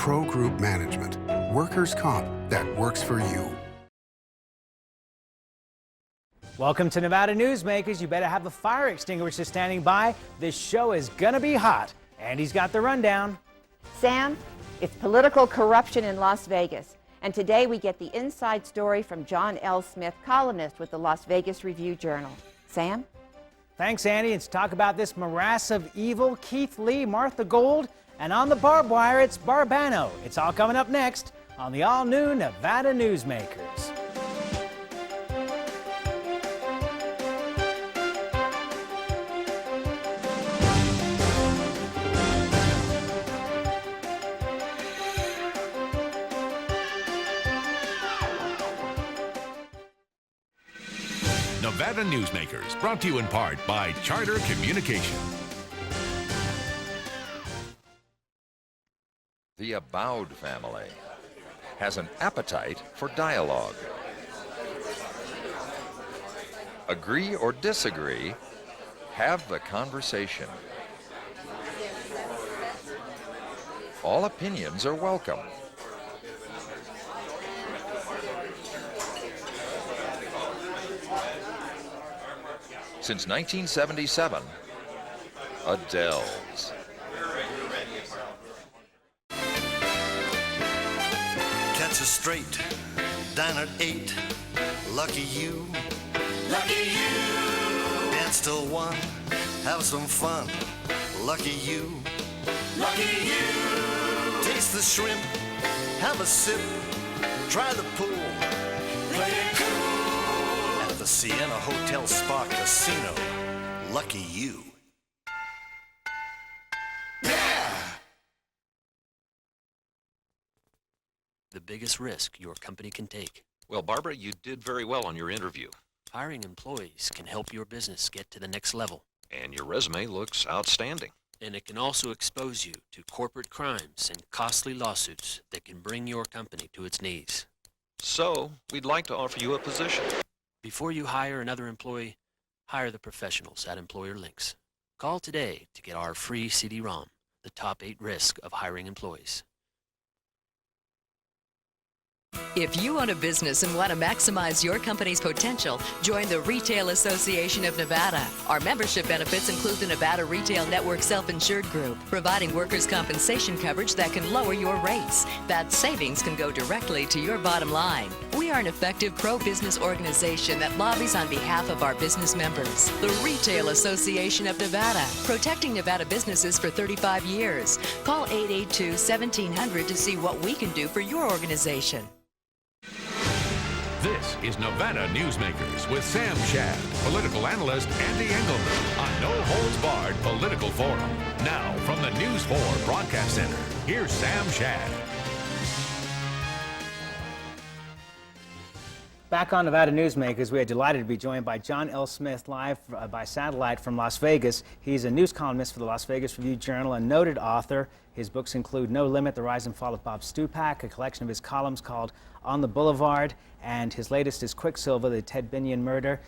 Pro Group Management. Workers' comp that works for you. Welcome to Nevada Newsmakers. You better have a fire extinguisher standing by. This show is gonna be hot. Andy's got the rundown. Sam, it's political corruption in Las Vegas. And today we get the inside story from John L. Smith, columnist with the Las Vegas Review-Journal. Sam? Thanks, Andy. And to talk about this morass of evil, Keith Lee, Martha Gould, and on the barbed wire, it's Barbano. It's all coming up next on the all-new Nevada Newsmakers. Nevada Newsmakers, brought to you in part by Charter Communication. The Abowed family has an appetite for dialogue. Agree or disagree, have the conversation. All opinions are welcome. Since 1977, Adele's. Catch us straight, dine at 8, lucky you. Lucky you. Dance till 1, have some fun, lucky you. Lucky you. Taste the shrimp, have a sip, try the pool. Play it cool. At the Sienna Hotel Spa Casino, lucky you. The biggest risk your company can take. Well, Barbara, you did very well on your interview. Hiring employees can help your business get to the next level. And your resume looks outstanding. And it can also expose you to corporate crimes and costly lawsuits that can bring your company to its knees. So, we'd like to offer you a position. Before you hire another employee, hire the professionals at Employer Links. Call today to get our free CD-ROM, the top 8 risks of hiring employees. If you own a business and want to maximize your company's potential, join the Retail Association of Nevada. Our membership benefits include the Nevada Retail Network Self-Insured Group, providing workers' compensation coverage that can lower your rates. That savings can go directly to your bottom line. We are an effective pro-business organization that lobbies on behalf of our business members. The Retail Association of Nevada, protecting Nevada businesses for 35 years. Call 882-1700 to see what we can do for your organization. This is Nevada Newsmakers with Sam Shad, political analyst Ande Engleman on No Holds Barred Political Forum. Now, from the News 4 Broadcast Center, here's Sam Shad. Back on Nevada Newsmakers, we are delighted to be joined by John L. Smith live by satellite from Las Vegas. He's a news columnist for the Las Vegas Review-Journal, a noted author. His books include No Limit, The Rise and Fall of Bob Stupak, a collection of his columns called On the Boulevard, and his latest is Quicksilver, the Ted Binion murder,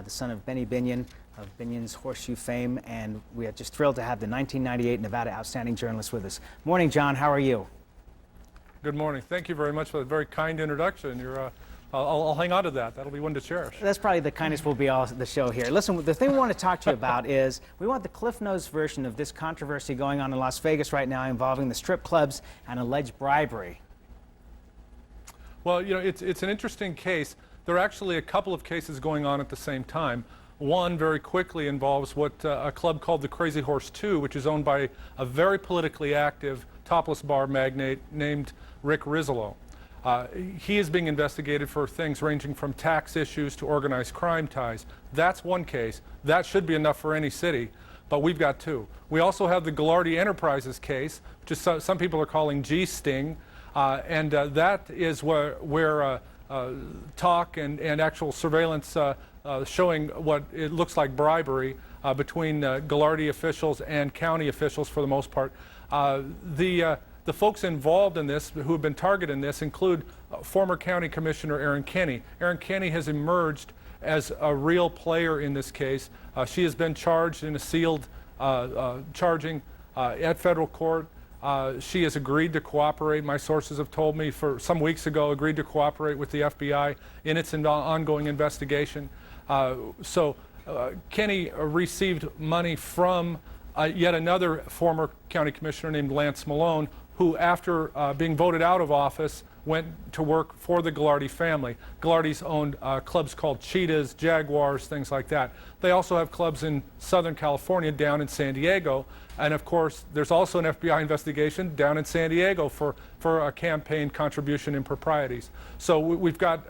the son of Benny Binion of Binion's Horseshoe fame, and we are just thrilled to have the 1998 Nevada Outstanding Journalist with us. Morning, John. How are you? Good morning. Thank you very much for that very kind introduction. I'll hang on to that. That'll be one to cherish. That's probably the kindest we'll be all the show here. Listen, the thing we want to talk to you about is we want the Cliff Notes version of this controversy going on in Las Vegas right now involving the strip clubs and alleged bribery. Well, you know, it's an interesting case. There are actually a couple of cases going on at the same time. One very quickly involves what a club called the Crazy Horse 2, which is owned by a very politically active topless bar magnate named Rick Rizzolo. He is being investigated for things ranging from tax issues to organized crime ties. That's one case. That should be enough for any city, but we've got two. We also have the Ghilardi Enterprises case, which is some people are calling G-Sting, and that is where talk and actual surveillance showing what it looks like bribery between Ghilardi officials and county officials for the most part. The folks involved in this, who have been targeted in this, include former County Commissioner Erin Kenney. Erin Kenney has emerged as a real player in this case. She has been charged in a sealed charging at federal court. She has agreed to cooperate. My sources have told me for some weeks ago, agreed to cooperate with the FBI in its ongoing investigation. Kenny received money from yet another former county commissioner named Lance Malone, who after being voted out of office went to work for the Ghilardi family. Ghilardi's owned clubs called Cheetahs, Jaguars, things like that. They also have clubs in Southern California, down in San Diego. And of course, there's also an FBI investigation down in San Diego for a campaign contribution improprieties. So we've got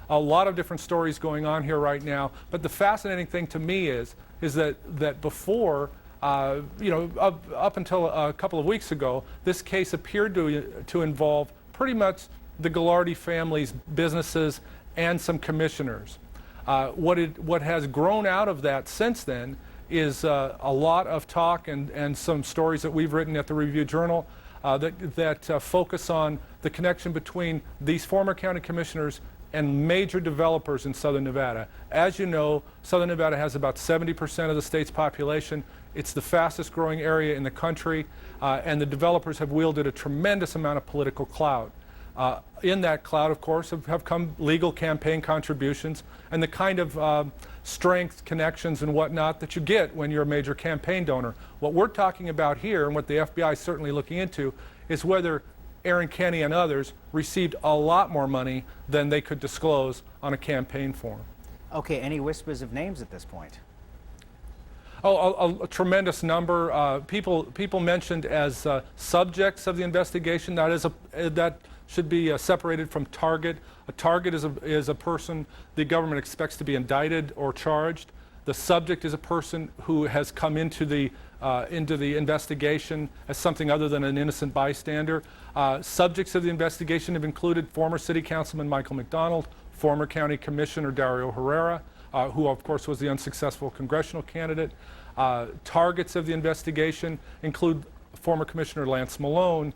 a lot of different stories going on here right now. But the fascinating thing to me is that before, up until a couple of weeks ago, this case appeared to involve pretty much the Ghilardi family's businesses and some commissioners. What has grown out of that since then is a lot of talk and some stories that we've written at the Review Journal that focus on the connection between these former county commissioners and major developers in Southern Nevada. As you know, Southern Nevada has about 70% of the state's population. It's the fastest growing area in the country, and the developers have wielded a tremendous amount of political clout. In that cloud, of course, have come legal campaign contributions and the kind of strength, connections, and whatnot that you get when you're a major campaign donor. What we're talking about here, and what the FBI is certainly looking into, is whether Aaron Kenny and others received a lot more money than they could disclose on a campaign form. Okay, any whispers of names at this point? Oh, a tremendous number. People mentioned as subjects of the investigation. That should be separated from target. A target is a person the government expects to be indicted or charged. The subject is a person who has come into the investigation as something other than an innocent bystander. Subjects of the investigation have included former City Councilman Michael McDonald, former County Commissioner Dario Herrera, who of course was the unsuccessful congressional candidate. Targets of the investigation include former Commissioner Lance Malone,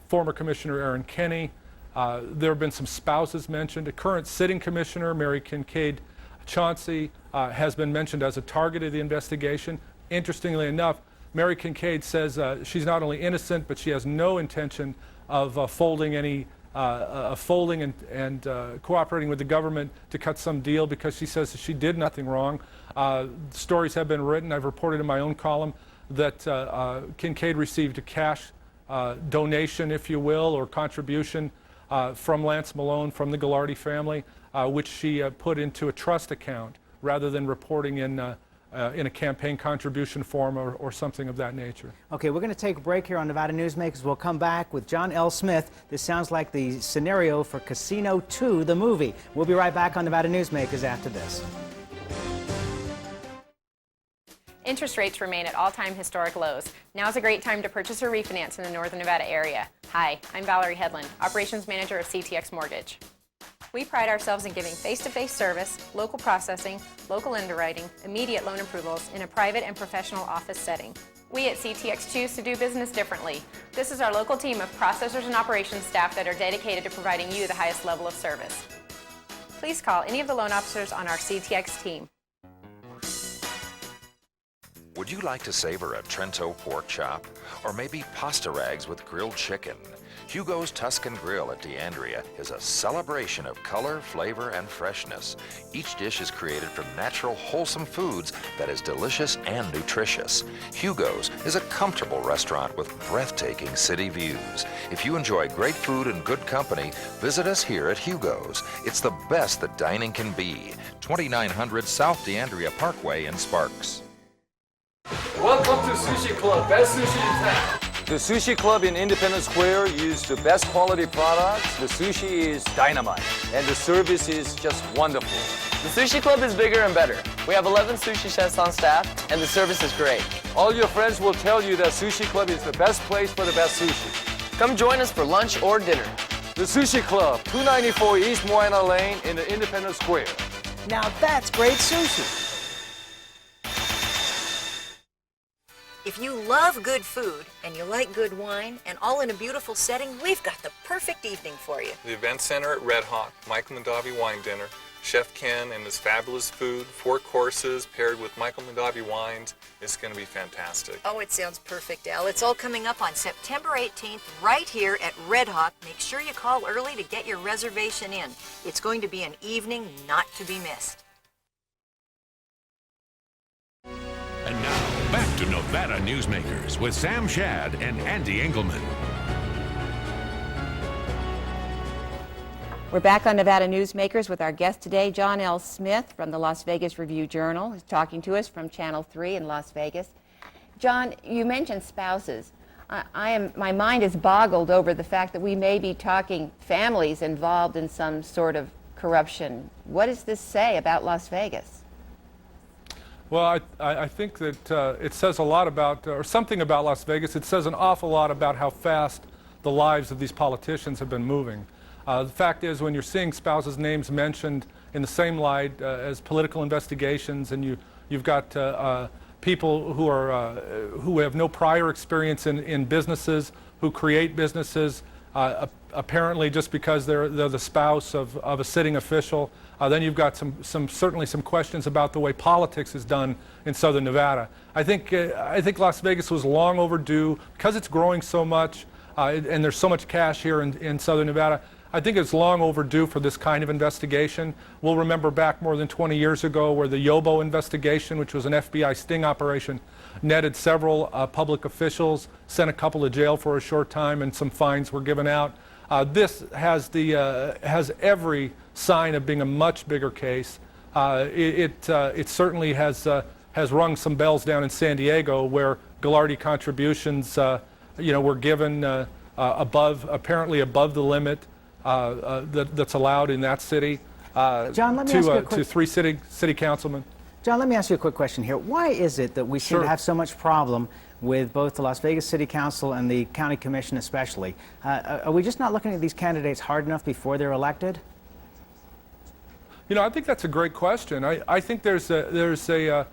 former Commissioner Aaron Kenny. There have been some spouses mentioned. A current sitting commissioner, Mary Kincaid Chauncey, has been mentioned as a target of the investigation. Interestingly enough, Mary Kincaid says she's not only innocent, but she has no intention of folding and cooperating with the government to cut some deal, because she says that she did nothing wrong. Stories have been written, I've reported in my own column, that Kincaid received a cash donation, if you will, or contribution from Lance Malone, from the Ghilardi family, which she put into a trust account rather than reporting in a campaign contribution form or something of that nature. Okay, we're going to take a break here on Nevada Newsmakers. We'll come back with John L. Smith. This sounds like the scenario for Casino 2, the movie. We'll be right back on Nevada Newsmakers after this. Interest rates remain at all-time historic lows. Now's a great time to purchase or refinance in the Northern Nevada area. Hi, I'm Valerie Hedlund, Operations Manager of CTX Mortgage. We pride ourselves in giving face-to-face service, local processing, local underwriting, immediate loan approvals in a private and professional office setting. We at CTX choose to do business differently. This is our local team of processors and operations staff that are dedicated to providing you the highest level of service. Please call any of the loan officers on our CTX team. Would you like to savor a Trento pork chop? Or maybe pasta rags with grilled chicken? Hugo's Tuscan Grill at DeAndrea is a celebration of color, flavor, and freshness. Each dish is created from natural, wholesome foods that is delicious and nutritious. Hugo's is a comfortable restaurant with breathtaking city views. If you enjoy great food and good company, visit us here at Hugo's. It's the best that dining can be. 2900 South DeAndrea Parkway in Sparks. Welcome to Sushi Club, best sushi in town. The Sushi Club in Independence Square used the best quality products. The sushi is dynamite, and the service is just wonderful. The Sushi Club is bigger and better. We have 11 sushi chefs on staff, and the service is great. All your friends will tell you that Sushi Club is the best place for the best sushi. Come join us for lunch or dinner. The Sushi Club, 294 East Moana Lane in the Independence Square. Now that's great sushi. If you love good food and you like good wine and all in a beautiful setting, we've got the perfect evening for you. The Event Center at Red Hawk, Michael Mondavi Wine Dinner, Chef Ken and his fabulous food, 4 courses paired with Michael Mondavi wines. It's going to be fantastic. Oh, it sounds perfect, Al. It's all coming up on September 18th right here at Red Hawk. Make sure you call early to get your reservation in. It's going to be an evening not to be missed. And now, back to Nevada Newsmakers with Sam Shad and Ande Engleman. We're back on Nevada Newsmakers with our guest today, John L. Smith from the Las Vegas Review-Journal. He's talking to us from Channel 3 in Las Vegas. John, you mentioned spouses. My mind is boggled over the fact that we may be talking families involved in some sort of corruption. What does this say about Las Vegas? Well, I think that it says a lot about, or something about Las Vegas. It says an awful lot about how fast the lives of these politicians have been moving. The fact is, when you're seeing spouses' names mentioned in the same light as political investigations, and you've got people who have no prior experience in businesses, who create businesses, apparently just because they're the spouse of a sitting official. Then you've got certainly some questions about the way politics is done in Southern Nevada. I think Las Vegas was long overdue because it's growing so much, and there's so much cash here in Southern Nevada. I think it's long overdue for this kind of investigation. We'll remember back more than 20 years ago where the Yobo investigation, which was an FBI sting operation, netted several public officials, sent a couple to jail for a short time, and some fines were given out. This has every sign of being a much bigger case. It certainly has rung some bells down in San Diego, where Ghilardi contributions, were given apparently above the limit that's allowed in that city. John, let me ask you a quick... to 3 city councilmen. John, let me ask you a quick question here. Why is it that we seem to have so much problem with both the Las Vegas City Council and the County Commission especially? Are we just not looking at these candidates hard enough before they're elected? I think that's a great question. I think there's a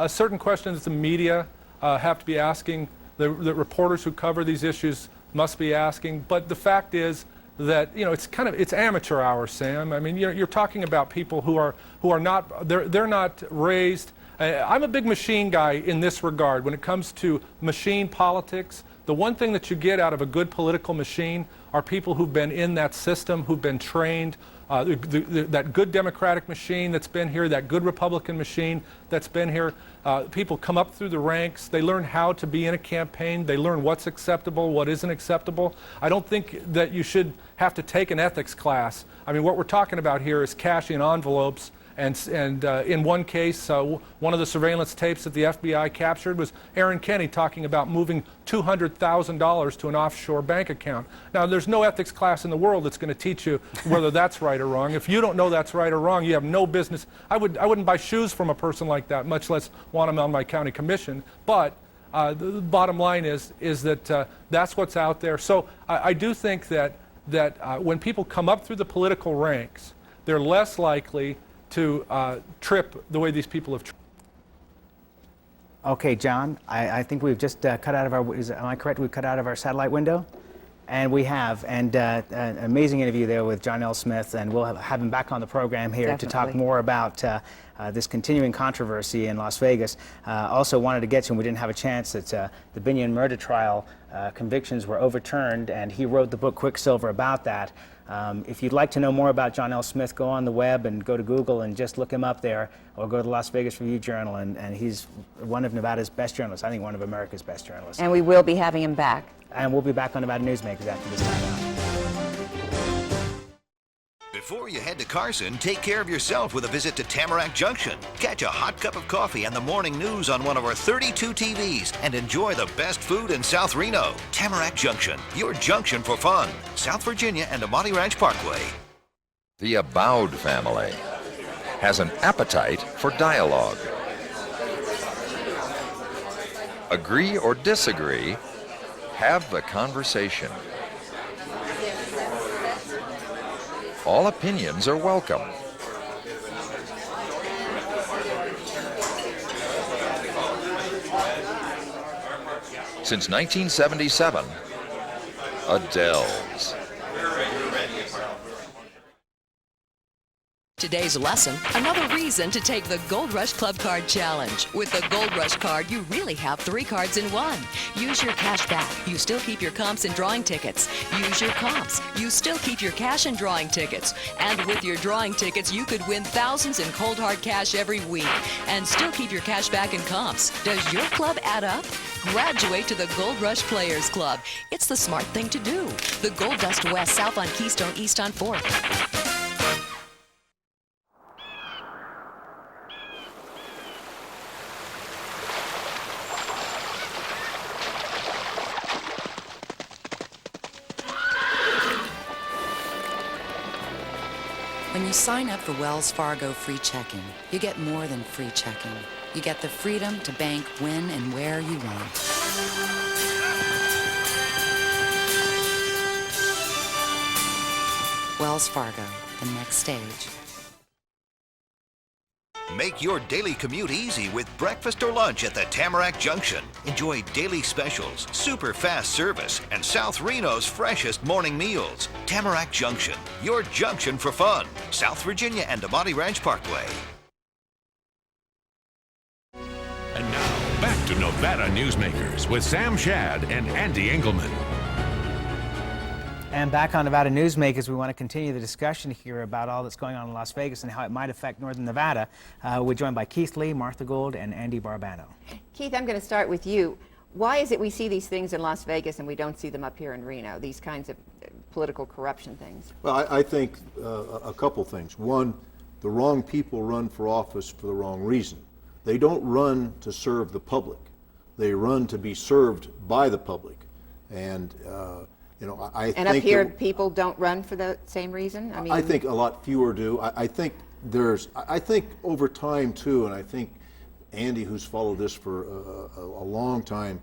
certain question that the media have to be asking, the reporters who cover these issues must be asking, but the fact is that it's amateur hour, Sam. I mean, you're talking about people who are not they're not raised. I'm a big machine guy in this regard. When it comes to machine politics, the one thing that you get out of a good political machine are people who've been in that system, who've been trained. That good Democratic machine that's been here, that good Republican machine that's been here. People come up through the ranks. They learn how to be in a campaign. They learn what's acceptable, what isn't acceptable. I don't think that you should have to take an ethics class. I mean, what we're talking about here is cashing envelopes. And in one case, one of the surveillance tapes that the FBI captured was Aaron Kenney talking about moving $200,000 to an offshore bank account. Now, there's no ethics class in the world that's going to teach you whether that's right or wrong. If you don't know that's right or wrong, you have no business. I wouldn't buy shoes from a person like that, much less want them on my county commission. But the bottom line is that that's what's out there. So I do think that when people come up through the political ranks, they're less likely to trip the way these people have tripped. Okay, John, I think we've just cut out of our, am I correct, we've cut out of our satellite window? And we have, and an amazing interview there with John L. Smith, and we'll have him back on the program here to talk more about this continuing controversy in Las Vegas. Also wanted to get to, and we didn't have a chance, that the Binion murder trial convictions were overturned, and he wrote the book Quicksilver about that. If you'd like to know more about John L. Smith, go on the web and go to Google and just look him up there, or go to the Las Vegas Review-Journal, and he's one of Nevada's best journalists, I think one of America's best journalists. And we will be having him back. And we'll be back on Nevada Newsmakers after this time out. Before you head to Carson, take care of yourself with a visit to Tamarack Junction. Catch a hot cup of coffee and the morning news on one of our 32 TVs and enjoy the best food in South Reno. Tamarack Junction, your junction for fun. South Virginia and Amati Ranch Parkway. The Aboud family has an appetite for dialogue. Agree or disagree, have the conversation. All opinions are welcome. Since 1977, Adele's. Today's lesson, another reason to take the Gold Rush Club Card Challenge. With the Gold Rush card, you really have 3 cards in one. Use your cash back. You still keep your comps and drawing tickets. Use your comps. You still keep your cash and drawing tickets. And with your drawing tickets, you could win thousands in cold hard cash every week. And still keep your cash back and comps. Does your club add up? Graduate to the Gold Rush Players Club. It's the smart thing to do. The Gold Dust West, south on Keystone, east on 4th. When you sign up for Wells Fargo free checking, you get more than free checking. You get the freedom to bank when and where you want. Wells Fargo, the next stage. Make your daily commute easy with breakfast or lunch at the Tamarack Junction. Enjoy daily specials, super fast service, and South Reno's freshest morning meals. Tamarack Junction, your junction for fun. South Virginia and Amati Ranch Parkway. And now, back to Nevada Newsmakers with Sam Shad and Ande Engleman. And back on Nevada Newsmakers, we want to continue the discussion here about all that's going on in Las Vegas and how it might affect northern Nevada. We're joined by Keith Lee, Martha Gould, and Ande Barbano. Keith, I'm going to start with you. Why is it we see these things in Las Vegas and we don't see them up here in Reno, these kinds of political corruption things? Well, I think a couple things. One, the wrong people run for office for the wrong reason. They don't run to serve the public. They run to be served by the public. And you know, I and think up here, people don't run for the same reason? I mean, I think a lot fewer do. I think over time too, and I think Ande, who's followed this for a long time,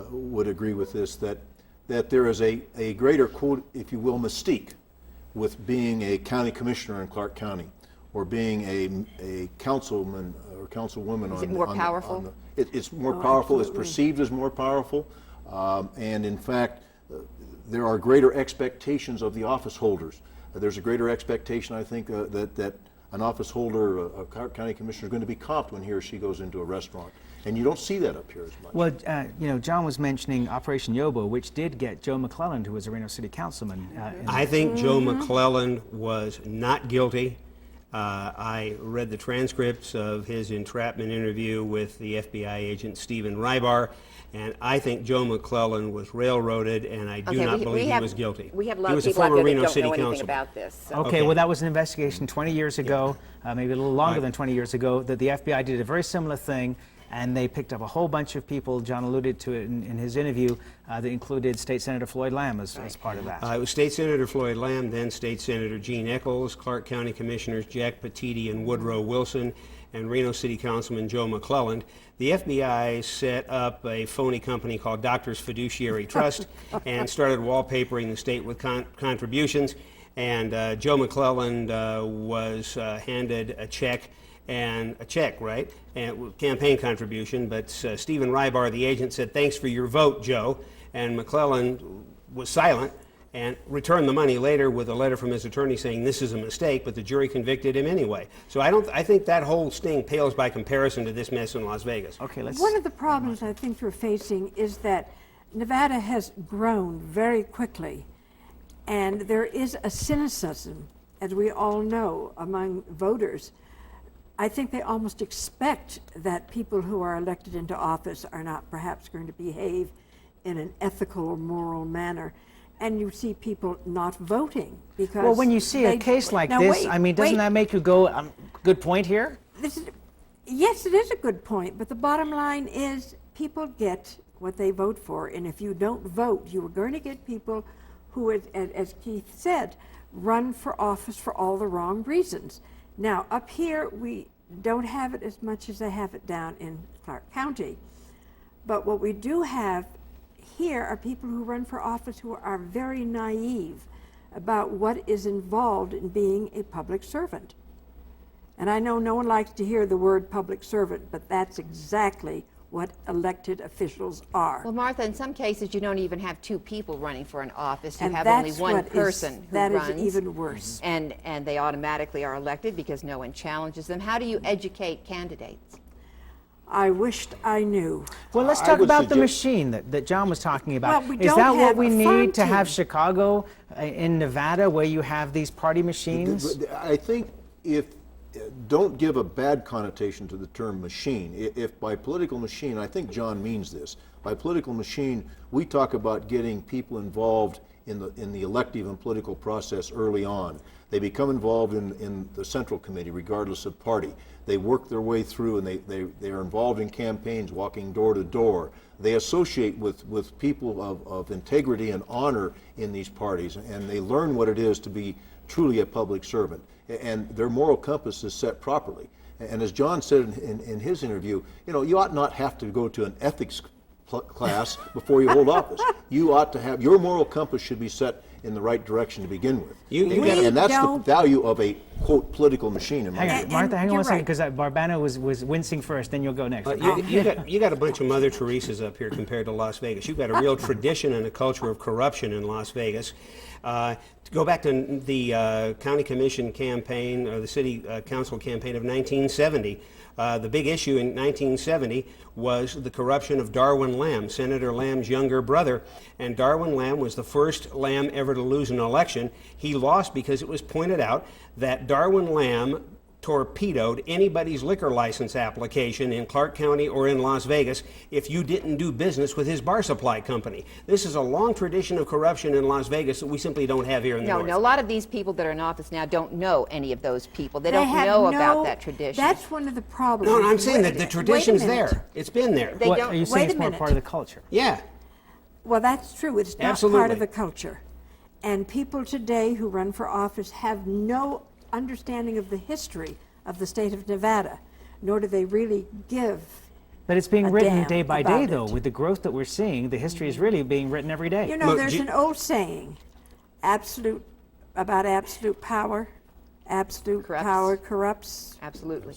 would agree with this, that there is a greater, quote, if you will, mystique with being a county commissioner in Clark County, or being a councilman or councilwoman. Is it more powerful? It's more powerful. It's perceived as more powerful, and in fact, there are greater expectations of the office holders. There's a greater expectation, I think, that an office holder, a county commissioner, is going to be comped when he or she goes into a restaurant. And you don't see that up here as much. Well, you know, John was mentioning Operation Yobo, which did get Joe McClelland, who was a Reno City councilman. I think Joe McClelland was not guilty. I read the transcripts of his entrapment interview with the FBI agent Stephen Rybar, and I think Joe McClelland was railroaded, and I do not believe he was guilty. We have a lot he of was people a out former there that Reno don't City know anything councilman. about this. So. Okay, well, that was an investigation 20 years ago, maybe a little longer than 20 years ago, that the FBI did a very similar thing, and they picked up a whole bunch of people. John alluded to it in his interview, that included State Senator Floyd Lamb as part of that. It was State Senator Floyd Lamb, then State Senator Gene Echols, Clark County Commissioners Jack Petiti and Woodrow Wilson, and Reno City Councilman Joe McClelland. The FBI set up a phony company called Doctors Fiduciary Trust and started wallpapering the state with contributions. And Joe McClelland was handed a check, right? And campaign contribution. But Stephen Rybar, the agent, said, "Thanks for your vote, Joe." And McClelland was silent and returned the money later with a letter from his attorney saying this is a mistake, but the jury convicted him anyway. So I think that whole sting pales by comparison to this mess in Las Vegas. Okay, let's. One of the problems I think we're facing is that Nevada has grown very quickly, and there is a cynicism, as we all know, among voters. I think they almost expect that people who are elected into office are not perhaps going to behave in an ethical or moral manner. And you see people not voting because. Well, when you see a case like this, I mean, doesn't that make you go, good point here? Yes, it is a good point, but the bottom line is people get what they vote for, and if you don't vote, you are going to get people who, as Keith said, run for office for all the wrong reasons. Now, up here, we don't have it as much as they have it down in Clark County, but what we do have here are people who run for office who are very naive about what is involved in being a public servant. And I know no one likes to hear the word public servant, but that's exactly what elected officials are. Well, Martha, in some cases you don't even have two people running for an office. You And have only that's one what is- person who that is runs. even worse. And they automatically are elected because no one challenges them. How do you educate candidates? I wished I knew. Well, let's talk about the machine that John was talking about. Well, we Is don't that what have we a farm need to have team. Chicago in Nevada, where you have these party machines? I think don't give a bad connotation to the term machine. If by political machine, I think John means this. By political machine, we talk about getting people involved in the elective and political process early on. They become involved in the Central Committee, regardless of party. They work their way through, and they are involved in campaigns, walking door to door. They associate with people of integrity and honor in these parties, and they learn what it is to be truly a public servant. And their moral compass is set properly. And as John said in his interview, you ought not have to go to an ethics class before you hold office. You ought to have, your moral compass should be set in the right direction to begin with. And that's the value of a, quote, political machine in my view. Martha, hang on one second, because Barbano was wincing first, then you'll go next. You got a bunch of Mother Teresas up here compared to Las Vegas. You've got a real tradition and a culture of corruption in Las Vegas. To go back to the county commission campaign, or the city council campaign of 1970, the big issue in 1970 was the corruption of Darwin Lamb, Senator Lamb's younger brother. And Darwin Lamb was the first Lamb ever to lose an election. He lost because it was pointed out that Darwin Lamb torpedoed anybody's liquor license application in Clark County or in Las Vegas if you didn't do business with his bar supply company. This is a long tradition of corruption in Las Vegas that we simply don't have here in the North. No, a lot of these people that are in office now don't know any of those people. They They don't have know no- about that tradition. That's one of the problems. No, I'm saying that the Wait a tradition's minute. there. It's been there. They What, don't- are you saying wait it's a more minute. part of the culture? Yeah. Well, that's true. It's not part Absolutely. of the culture. And people today who run for office have no understanding of the history of the state of Nevada, nor do they really give. But it's being a written damn day by about day, it. though. With the growth that we're seeing, the history is really being written every day. You know, there's an old saying, absolute power. Absolute power corrupts. Absolutely.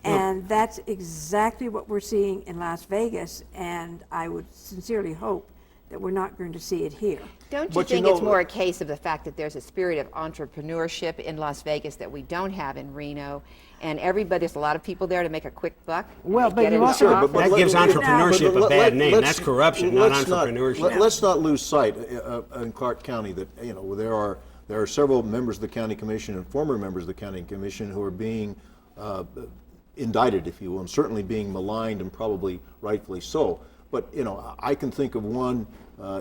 And that's exactly what we're seeing in Las Vegas, and I would sincerely hope that we're not going to see it here. Don't you think it's more a case of the fact that there's a spirit of entrepreneurship in Las Vegas that we don't have in Reno, and there's a lot of people there to make a quick buck? Well, They but get you into also- office. That gives entrepreneurship a bad name. let's- That's corruption, not let's entrepreneurship. Let's not lose sight in Clark County that there are several members of the county commission and former members of the county commission who are being indicted, if you will, and certainly being maligned, and probably rightfully so. But I can think of one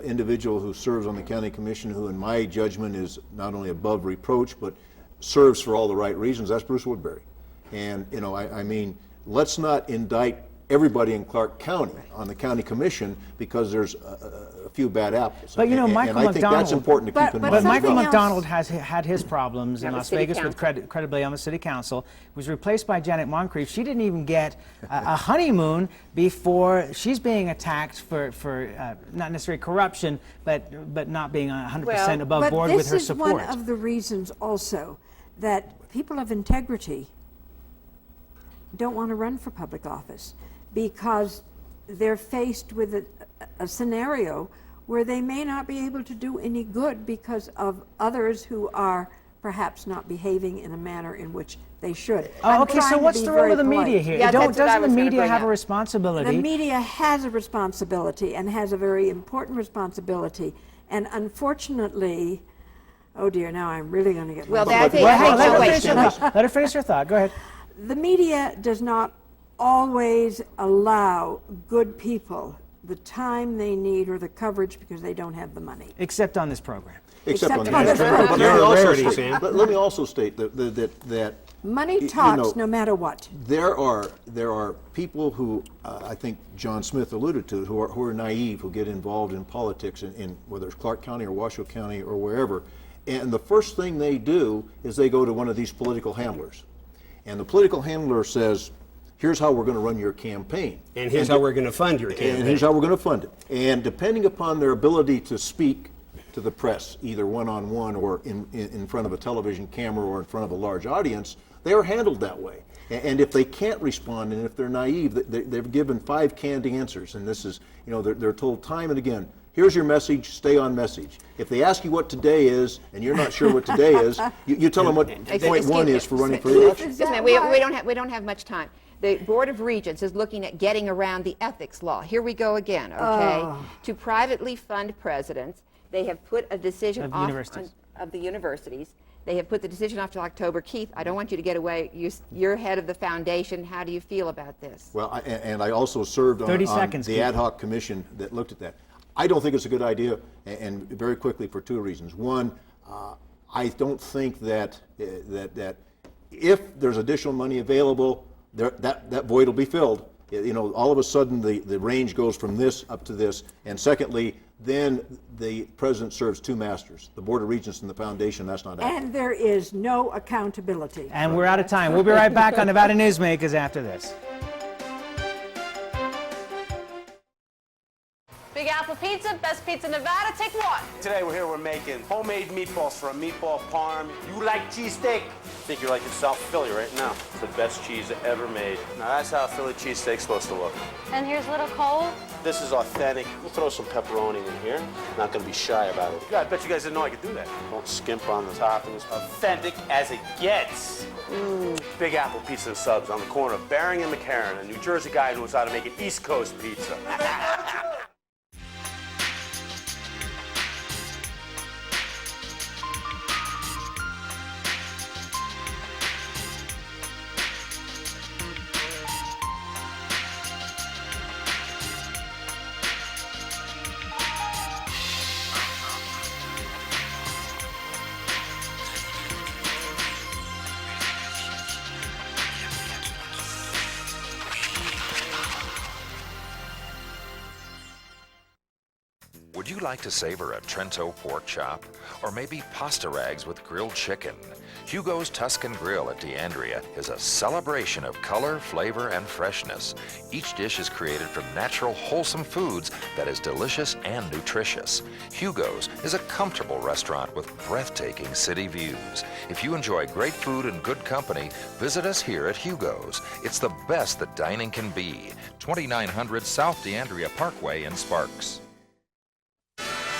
individual who serves on the county commission who, in my judgment, is not only above reproach but serves for all the right reasons. That's Bruce Woodbury. And I mean, let's not indict everybody in Clark County on the county commission because there's a few bad apples. But and Michael I think McDonald, that's important to keep in mind. But Michael as well. McDonald has had his problems in On the Las city Vegas with council. credibility on the city council. Was replaced by Janet Moncrief. She didn't even get a honeymoon before she's being attacked for not necessarily corruption, but not being 100% above board with her support. But this is one of the reasons also that people of integrity don't want to run for public office, because they're faced with a scenario where they may not be able to do any good because of others who are perhaps not behaving in a manner in which they should. Oh, okay, so what's the role of the media here? Doesn't the media have a The responsibility? media has a responsibility, and has a very important responsibility. And unfortunately, oh dear, now I'm really going to get Well, myself- Let her finish her thought. Go ahead. The media does not always allow good people the time they need or the coverage because they don't have the money. Except on this program. Except on this program. But You're a let me rarity, also state- Sam. let me also state that Money talks no matter what. there are people who I think John Smith alluded to who are naive, who get involved in politics in whether it's Clark County or Washoe County or wherever, and the first thing they do is they go to one of these political handlers, and the political handler says, here's how we're going to run your campaign. And here's how we're going to fund your campaign. And here's how we're going to fund it. And depending upon their ability to speak to the press, either one-on-one or in front of a television camera or in front of a large audience, they are handled that way. And if they can't respond, and if they're naive, they're given 5 canned answers. And this is, they're told time and again, here's your message, stay on message. If they ask you what today is, and you're not sure what today is, you tell them what point 1 is for running for election. We don't have much time. The Board of Regents is looking at getting around the ethics law. Here we go again, okay? To privately fund presidents, they have put a decision off of the universities. They have put the decision off to October. Keith, I don't want you to get away. You're head of the foundation. How do you feel about this? Well, I also served on the ad hoc commission that looked at that. I don't think it's a good idea, and very quickly for 2 reasons. One, I don't think that if there's additional money available, that void will be filled. All of a sudden the range goes from this up to this. And secondly, then the president serves 2 masters, the Board of Regents and the foundation. That's not accurate. And there is no accountability. And we're out of time. We'll be right back on Nevada Newsmakers after this. Big Apple Pizza, best pizza in Nevada, take 1. Today we're making homemade meatballs from meatball parm. You like cheesesteak? I think you're like in South Philly right now. It's the best cheese ever made. Now that's how a Philly cheesesteak's supposed to look. And here's little Cole. This is authentic. We'll throw some pepperoni in here. Not gonna be shy about it. I bet you guys didn't know I could do that. Don't skimp on the toppings. Authentic as it gets. Big Apple Pizza and Subs on the corner of Bering and McCarran. A New Jersey guy knows how to make an East Coast pizza. Would you like to savor a Trento pork chop? Or maybe pasta rags with grilled chicken? Hugo's Tuscan Grill at D'Andrea is a celebration of color, flavor, and freshness. Each dish is created from natural, wholesome foods that is delicious and nutritious. Hugo's is a comfortable restaurant with breathtaking city views. If you enjoy great food and good company, visit us here at Hugo's. It's the best that dining can be. 2900 South D'Andrea Parkway in Sparks.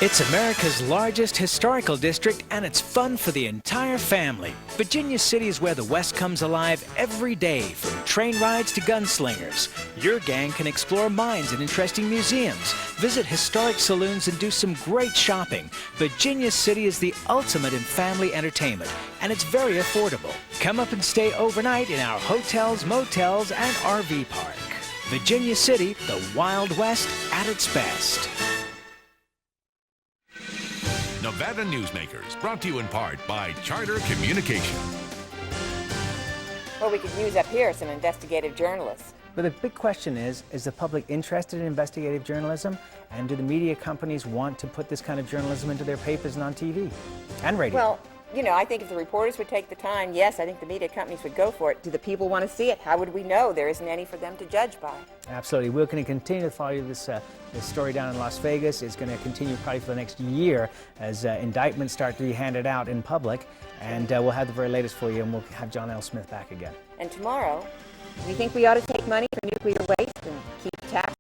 It's America's largest historical district, and it's fun for the entire family. Virginia City is where the West comes alive every day, from train rides to gunslingers. Your gang can explore mines and interesting museums, visit historic saloons, and do some great shopping. Virginia City is the ultimate in family entertainment, and it's very affordable. Come up and stay overnight in our hotels, motels, and RV park. Virginia City, the Wild West at its best. Nevada Newsmakers, brought to you in part by Charter Communication. Well, we could use up here some investigative journalists. But the big question is the public interested in investigative journalism? And do the media companies want to put this kind of journalism into their papers and on TV and radio? Well, I think if the reporters would take the time, yes, I think the media companies would go for it. Do the people want to see it? How would we know? There isn't any for them to judge by. Absolutely. We're going to continue to follow this story down in Las Vegas. It's going to continue probably for the next year as indictments start to be handed out in public. And we'll have the very latest for you, and we'll have John L. Smith back again. And tomorrow, do you think we ought to take money for nuclear waste and keep tax